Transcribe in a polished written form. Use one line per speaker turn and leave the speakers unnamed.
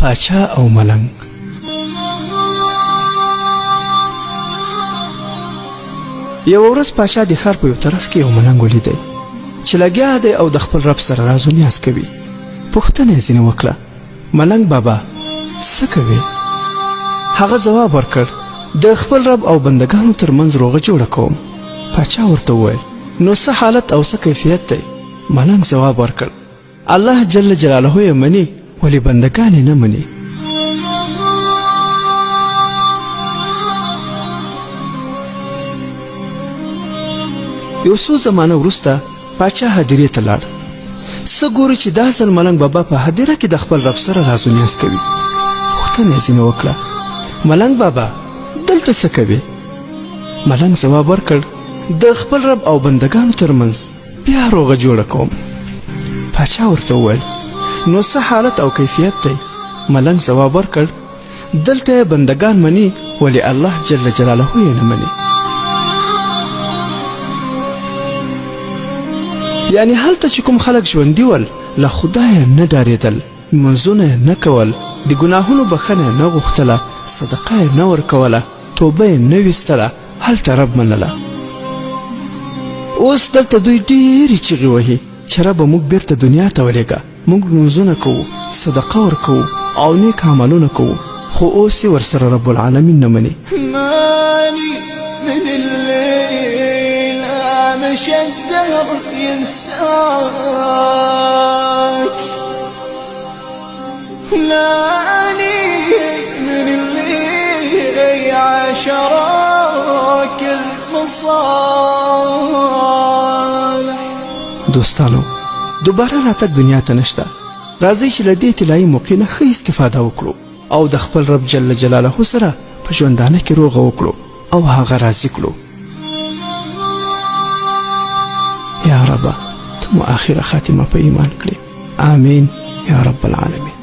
پاچا او ملنګ. یو ورځ پاچا د ښار په یو طرف کې یو ملنګ ولیدی چې لګیا دی او د خپل رب سره راز و نیاز کوي. پوښتنه یې ځینې وکړه: ملنګ بابا څه کوې؟ هغه ځواب ورکړ: د خپل رب او بندګانو ترمنځ روغه جوړه کوم. پاچا ورته وویل: نو څه حالت او څه کیفیت دی؟ ملنګ ځواب ورکړ: الله جل جلاله یې مني ولې بندګان یې نه مني. یو څو زمانه وروسته پاچا هدیرې ته لاړ. څه ګوري چې دا ځل ملنګ بابا په هدیره کې د خپل رب سره راز و نیاز کوي. پوښتنه یې ځینې وکړه: ملنګ بابا دلته څه کوې؟ ملنګ ځواب ورکړ: د خپل رب او بندګانو ترمنځ بیا روغه جوړه کوم. پاچا ورته وویل: نو څه حالت او کیفیت دی؟ ملنګ ځواب ورکړ: دلته یې بندګان مني ولې الله جل جلاله یې نه مني. یعنی هلته چې کوم خلک ژوندي ول له خدایه نه ډارېدل، لمونځونه یې نه کول، د ګناهونو بخښنه یې نه غوښتله، صدقه یې نه ورکوله، توبه یې نه ویستله، هلته رب منله. اوس دلته دوی ډېرې چیغې وهي چې ربه موږ بیرته دنیا ته ولېږه، موږ لمونځونه کوو، صدقه ورکوو او نیک عملونه کوو، خو اوس یې ورسره رب العالمین نه مني.
مالي من الليل مشى الدهر ينساك، مالي من الليل عشراك المصالح.
دوستانو دوباره راتګ دنیا ته نشته. راځئ چې له دې طلایي موقع نه ښه استفاده وکړو او د خپل رب جل جلاله سره په ژوندانه کې روغه وکړو او هغه راضي کړو. یا رب ته مو آخره خاتمه په ایمان کړې. آمین یا رب العالمین.